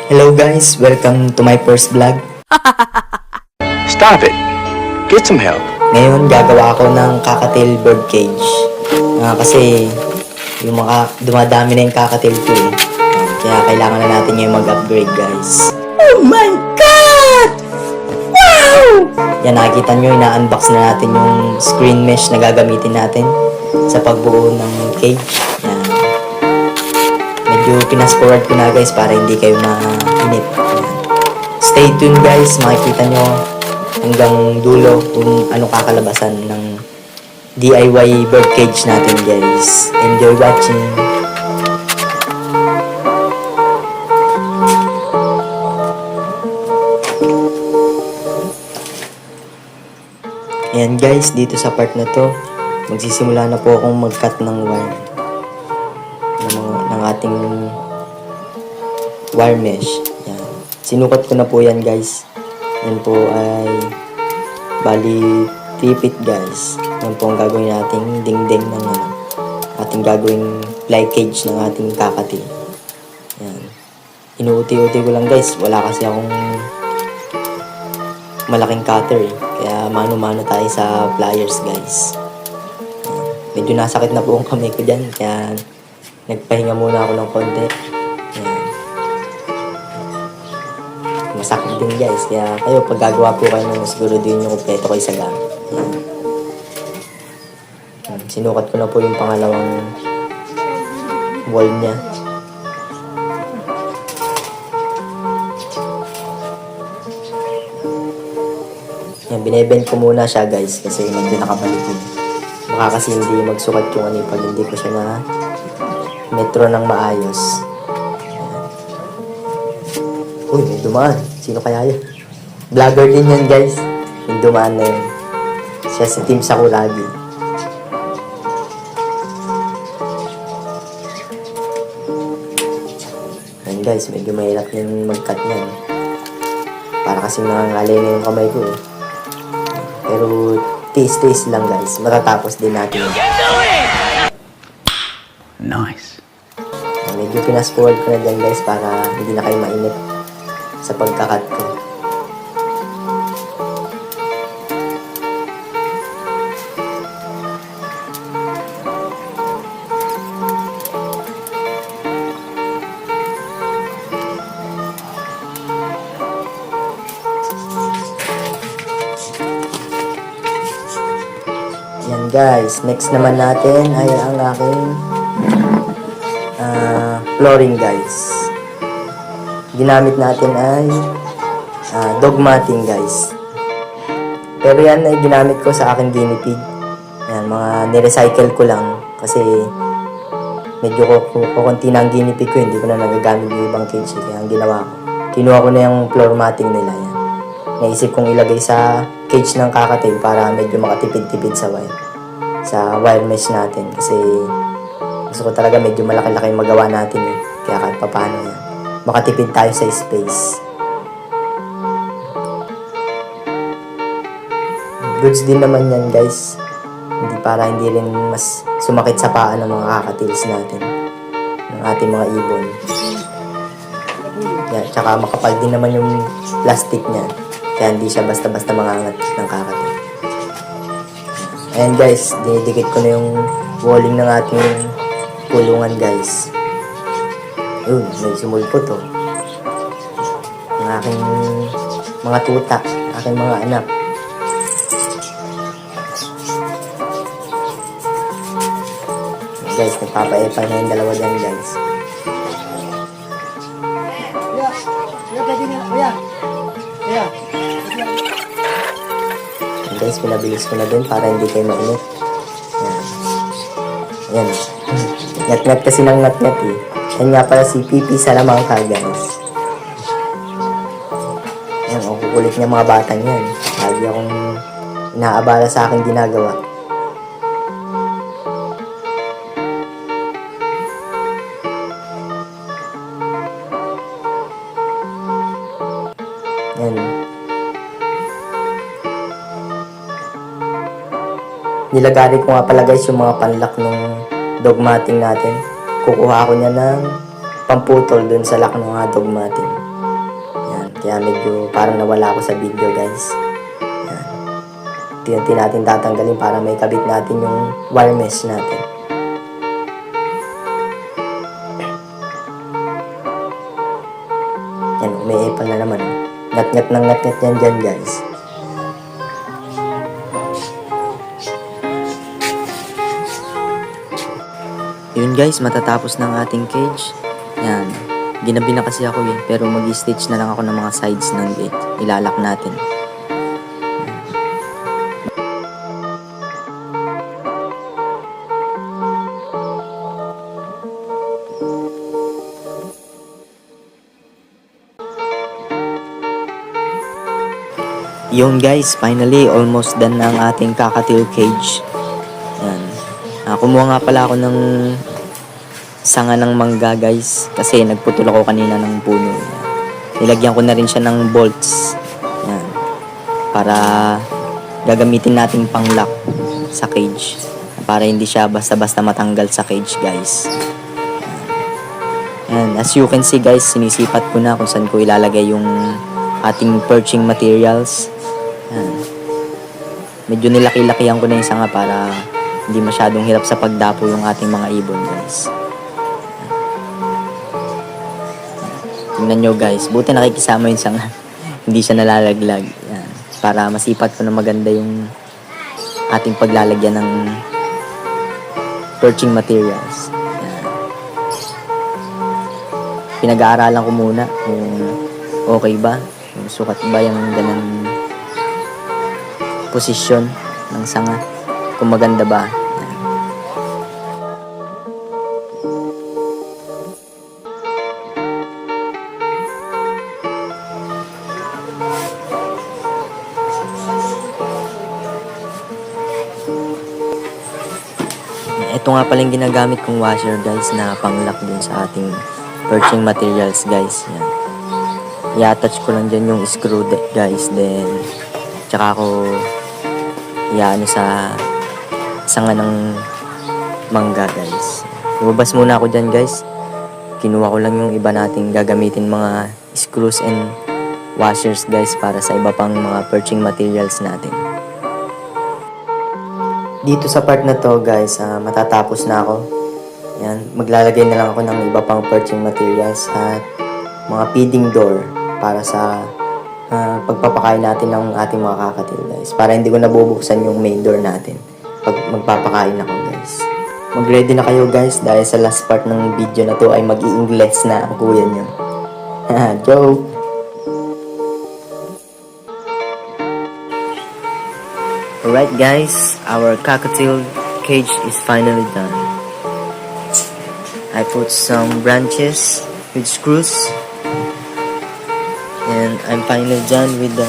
Hello guys, welcome to my first vlog. Stop it. Get some help. Ngayon gagawa ako ng cockatiel bird cage. Kasi yung mga dumadami na yung cockatiel ko eh. Kaya kailangan na natin yung mag-upgrade guys. Oh my God! Wow! Yan, nakikita nyo, ina-unbox na natin yung screen mesh na gagamitin natin sa pagbuo ng cage. Yan. Medyo pinas-forward ko na guys para hindi kayo mainip. Stay tuned guys, makikita nyo hanggang dulo kung anong kakalabasan ng DIY bird cage natin guys. Enjoy watching! Ayan guys, dito sa part na to, magsisimula na po akong mag-cut ng wire ng ating wire mesh. Yan. Sinukat ko na po yan guys. Yan po ay bali 3 feet guys. Yan po ang gagawin nating dingding ng ating gagawing fly cage ng ating kakati. Yan. Inuuti-uti ko lang guys. Wala kasi akong malaking cutter eh. Kaya mano-mano tayo sa pliers guys. Yan. Medyo nasakit na po ang kamay ko dyan. Kaya nagpahinga muna ako ng konti. Yan. Masakit din guys. Kaya kayo pag gagawa po kayo ng siguro din yung kompleto kayo sa gamit. Yan. Yan. Sinukat ko na po yung pangalawang wall niya. Yan, binebend ko muna siya guys kasi medyo nakabalik yun. Baka kasi hindi magsukat yung pag hindi ko siya na metro ng maayos. Yan. Uy, may dumaan. Sino kaya yun? Vlogger din yan guys. Yung dumaan na yun. Siya sa team sa ko lagi. Yan guys, medyo mahirap yung mag-cut niyan. Para kasi nangangalay na yung kamay ko eh. Pero taste lang guys. Matatapos din natin yun. Nice. Medyo pinas-forward ko na dyan guys para hindi na kayo mainip sa pagkakat ko. Yan guys, next naman natin ay ang aking flooring guys. Ginamit natin ay dog matting guys. Pero yan ay ginamit ko sa aking guinea pig. Yan, mga nirecycle ko lang kasi medyo kukunti na ang guinea pig ko, hindi ko na nagagamit yung ibang cage. Kaya ang ginawa ko, kinuha ko na yung floor matting nila yan. Naisip kong ilagay sa cage ng cockatiel para medyo makatipid-tipid sa wire mesh natin kasi gusto ko talaga medyo malaki-laki yung magawa natin eh. Kaya kahit paano yan, makatipid tayo sa space. Goods din naman yan guys, para hindi rin mas sumakit sa paa ng mga cockatiels natin, ng ating mga ibon. Yan, tsaka makapal din naman yung plastic niya. Kaya hindi siya basta-basta mangangat ng kakatil. Ayan guys, dinidikit ko na yung walling ng ating kulungan guys. Yun, may sumulpot oh. Ang aking mga tuta, aking mga anak. Guys, nagpapa-epal na yung dalawa dyan guys. Guys, pinabilis ko na din para hindi kayo mainit. Ayan. Ayan. Ngat-ngat kasi ng ngat-ngat eh. Ayan nga pala si Pipi Salamangka guys. Ayan, ang kukulit niya mga batang yan. Lagi akong inaabala sa aking ginagawa. Ayan. Nilagari ko nga pala guys yung mga panlock ng dog matting natin. Kukuha ko niya ng pamputol dun sa lock ng mga dog matting. Kaya medyo parang nawala ako sa video guys. Yan. Unti-unti natin tatanggalin para may kabit natin yung wire mesh natin. Yan, may epal na naman. Ngat-ngat ng ngat-ngat yan dyan guys. Yun guys, matatapos ng ating cage. Yan. Ginabi na kasi ako eh. Pero mag-stitch na lang ako ng mga sides ng gate. Ilalak natin. Yun guys, finally, almost done na ang ating cockatiel cage. Yan. Kumuha nga pala ako ng sanga ng mangga guys. Kasi nagputol ako kanina ng puno. Yan. Nilagyan ko na rin siya ng bolts. Yan. Para gagamitin natin pang lock sa cage. Para hindi siya basta-basta matanggal sa cage guys. Yan. As you can see guys, sinisipat ko na kung saan ko ilalagay yung ating perching materials. Yan. Medyo nilaki-lakihan ko na yung sanga para hindi masyadong hirap sa pagdapo yung ating mga ibon guys. Tingnan nyo guys, buti nakikisama yung sanga. Hindi siya nalalaglag. Yan. Para masipat ko na maganda yung ating paglalagyan ng perching materials. Yan. Pinag-aaralan ko muna kung okay ba, kung sukat ba yung ganang posisyon ng sanga, kung maganda ba. Ito nga pala yung ginagamit kong washer guys na pang-lock din sa ating perching materials guys. Yan. I-attach ko lang dyan yung screw guys, then tsaka ako iyaano sa sanga ng mangga guys. Lumabas muna ako dyan guys. Kinuha ko lang yung iba nating gagamitin mga screws and washers guys para sa iba pang mga perching materials natin. Dito sa part na to guys, matatapos na ako. Yan, maglalagay na lang ako ng iba pang perching materials at mga feeding door para sa pagpapakain natin ng ating mga cockatiel guys. Para hindi ko nabubuksan yung main door natin pag magpapakain ako guys. Mag-ready na kayo guys dahil sa last part ng video na to ay mag-i-Ingles na ang kuya nyo. Joke! Alright guys, our cockatiel cage is finally done. I put some branches with screws. And I'm finally done with the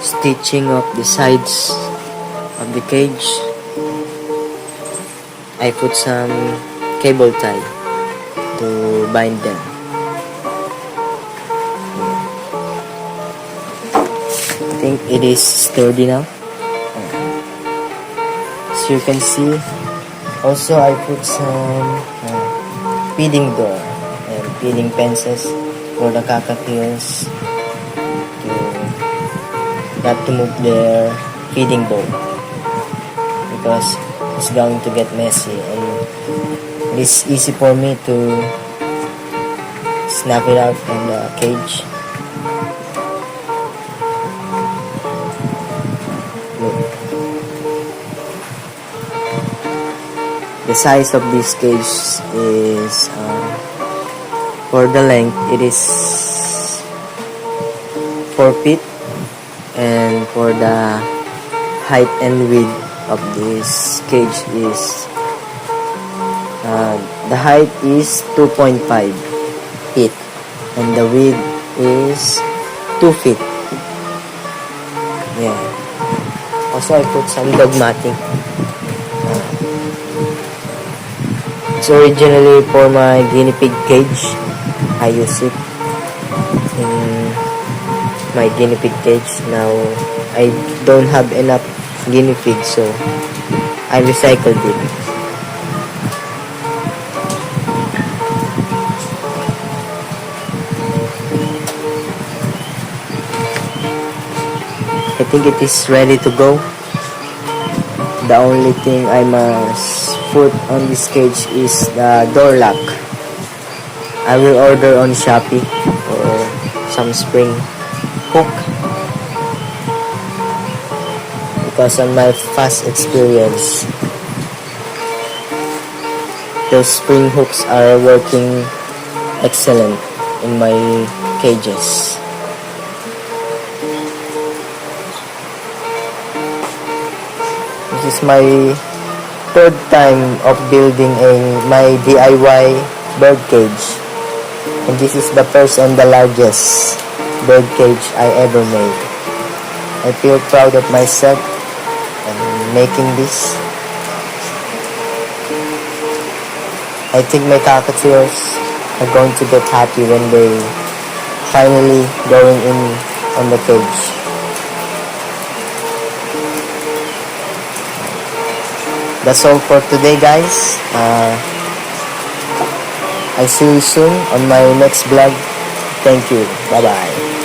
stitching of the sides of the cage. I put some cable tie to bind them. I think it is sturdy now. As you can see, also I put some feeding door and feeding fences for the cockatiels to not to move their feeding bowl because it's going to get messy and it is easy for me to snap it out from the cage. Look. The size of this cage is for the length, it is 4 feet, and for the height and width of this cage is the height is 2.5 feet and the width is 2 feet. Yeah. Also, I put some dog matting. It's originally for my guinea pig cage. I use it in my guinea pig cage. Now I don't have enough guinea pigs, so I recycled it. I think it is ready to go. The only thing I must put on this cage is the door lock. I will order on Shopee for some spring hook, because on my past experience, those spring hooks are working excellent in my cages. This is my third time of building my DIY bird cage, and this is the first and the largest bird cage I ever made. I feel proud of myself and making this. I think my cockatiels are going to get happy when they finally going in on the cage. That's all for today, guys. I'll see you soon on my next vlog. Thank you. Bye-bye.